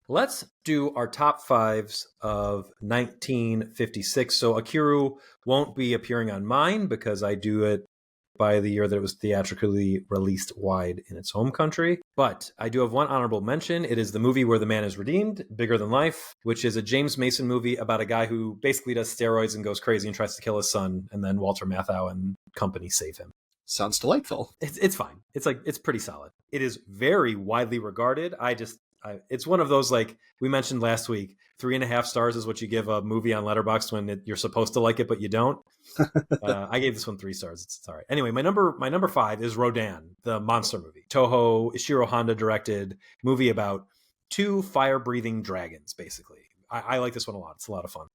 Let's do our top fives of 1956. So Ikiru won't be appearing on mine because I do it by the year that it was theatrically released wide in its home country. But I do have one honorable mention. It is the movie where the man is redeemed, Bigger Than Life, which is a James Mason movie about a guy who basically does steroids and goes crazy and tries to kill his son, and then Walter Matthau and company save him. Sounds delightful. It's fine. It's pretty solid. It is very widely regarded. It's one of those, like we mentioned last week, 3.5 stars is what you give a movie on Letterboxd when you're supposed to like it, but you don't. I gave this one 3 stars. It's all right. Anyway, my number 5 is Rodan, the monster movie. Toho Ishiro Honda directed movie about 2 fire-breathing dragons, basically. I like this one a lot. It's a lot of fun.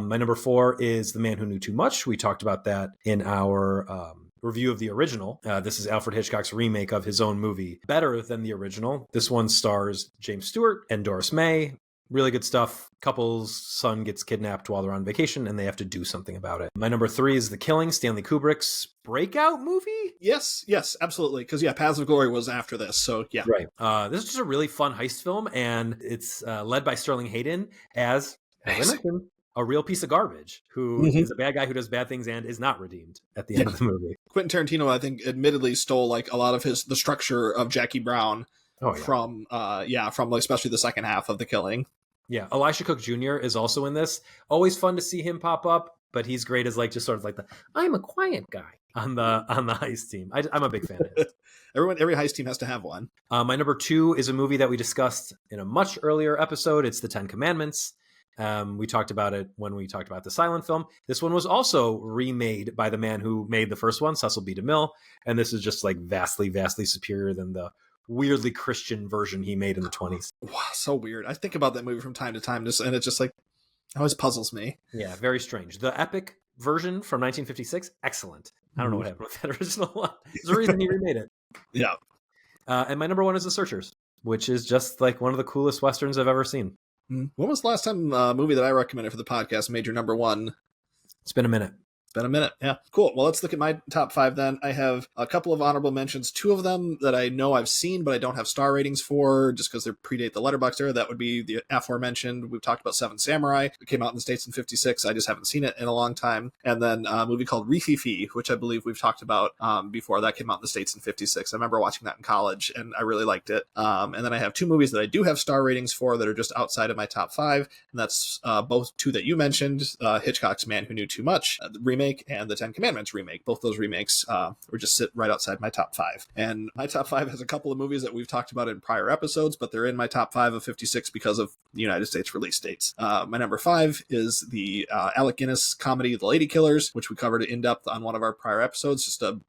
My number 4 is The Man Who Knew Too Much. We talked about that in our review of the original. This is Alfred Hitchcock's remake of his own movie. Better than the original. This one stars James Stewart and Doris May. Really good stuff. Couple's son gets kidnapped while they're on vacation and they have to do something about it. My number 3 is The Killing, Stanley Kubrick's breakout movie? Yes, absolutely. Because, Paths of Glory was after this, so yeah. Right. This is just a really fun heist film, and it's led by Sterling Hayden as a real piece of garbage who is a bad guy who does bad things and is not redeemed at the end of the movie. Quentin Tarantino, I think, admittedly stole like a lot of the structure of Jackie Brown from especially the second half of The Killing. Yeah, Elisha Cook Jr. is also in this. Always fun to see him pop up, but he's great as like just sort of like I'm a quiet guy on the heist team. I'm a big fan of it. Every heist team has to have one. My number 2 is a movie that we discussed in a much earlier episode. It's The Ten Commandments. We talked about it when we talked about the silent film. This one was also remade by the man who made the first one, Cecil B. DeMille, and this is just like vastly, vastly superior than the weirdly Christian version he made in the 20s. Wow, so weird. I think about that movie from time to time, and it just like always puzzles me. Yeah, very strange. The epic version from 1956, excellent. I don't know what happened with that original one. There's a reason he remade it. Yeah. And my number 1 is The Searchers, which is just like one of the coolest Westerns I've ever seen. When was the last time a movie that I recommended for the podcast made your number 1? It's been a minute. Yeah. Cool. Well, let's look at my top 5 then. I have a couple of honorable mentions. 2 of them that I know I've seen, but I don't have star ratings for just because they predate the Letterboxd era. That would be the aforementioned. We've talked about Seven Samurai. It came out in the States in 56. I just haven't seen it in a long time. And then a movie called Rififi, which I believe we've talked about before. That came out in the States in 56. I remember watching that in college and I really liked it. And then I have 2 movies that I do have star ratings for that are just outside of my top 5. And that's both 2 that you mentioned, Hitchcock's Man Who Knew Too Much, the remake, and the Ten Commandments remake. Both those remakes were just sit right outside my top 5. And my top 5 has a couple of movies that we've talked about in prior episodes, but they're in my top 5 of 56 because of the United States release dates. My number 5 is the Alec Guinness comedy The Lady Killers, which we covered in depth on one of our prior episodes. Just a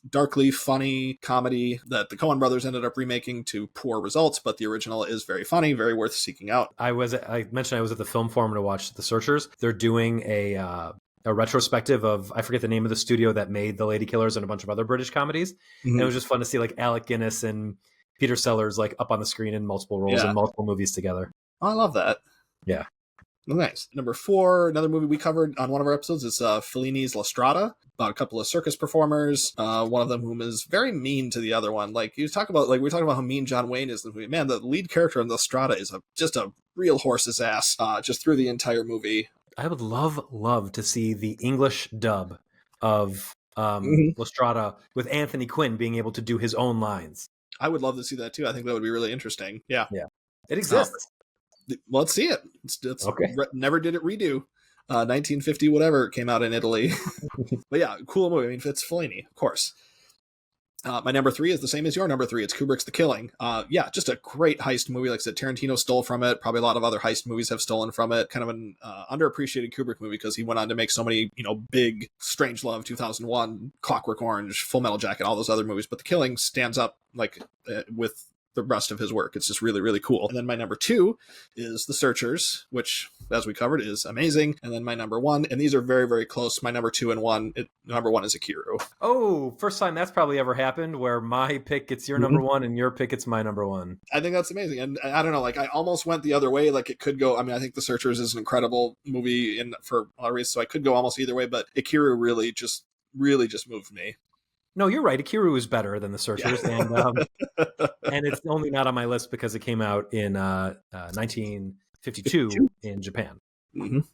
darkly funny comedy that the Coen brothers ended up remaking to poor results, but the original is very funny, very worth seeking out. I mentioned I was at the Film Forum to watch The Searchers. They're doing a retrospective of, I forget the name of the studio that made The Lady Killers and a bunch of other British comedies. And it was just fun to see like Alec Guinness and Peter Sellers like up on the screen in multiple roles in multiple movies together. Oh, I love that. Yeah. Nice. Number 4, another movie we covered on one of our episodes is Fellini's La Strada, about a couple of circus performers. One of them whom is very mean to the other one. Like we were talking about how mean John Wayne is in the movie. Man, the lead character in La Strada is just a real horse's ass just through the entire movie. I would love to see the English dub of La Strada with Anthony Quinn being able to do his own lines. I would love to see that too. I think that would be really interesting. Yeah. It exists. Well, let's see it. It's okay. Never did it redo. 1950, whatever, it came out in Italy. But yeah, cool movie. I mean, it's Fellini, of course. My number 3 is the same as your number 3. It's Kubrick's The Killing. Just a great heist movie. Like I said, Tarantino stole from it. Probably a lot of other heist movies have stolen from it. Kind of an underappreciated Kubrick movie because he went on to make so many, big Strangelove, 2001, Clockwork Orange, Full Metal Jacket, all those other movies. But The Killing stands up with the rest of his work. It's just really, really cool. And then my number 2 is The Searchers, which, as we covered, is amazing. And then my number 1, and these are very, very close. My number 2 and 1, number 1 is Ikiru. Oh, first time that's probably ever happened where my pick gets your number 1 and your pick gets my number 1. I think that's amazing. And I don't know, I almost went the other way. It could go, I think The Searchers is an incredible movie for a lot of reasons, so I could go almost either way, but Ikiru really just moved me. No, you're right. Ikiru is better than the Searchers, and it's only not on my list because it came out in 1952 in Japan. Mm-hmm.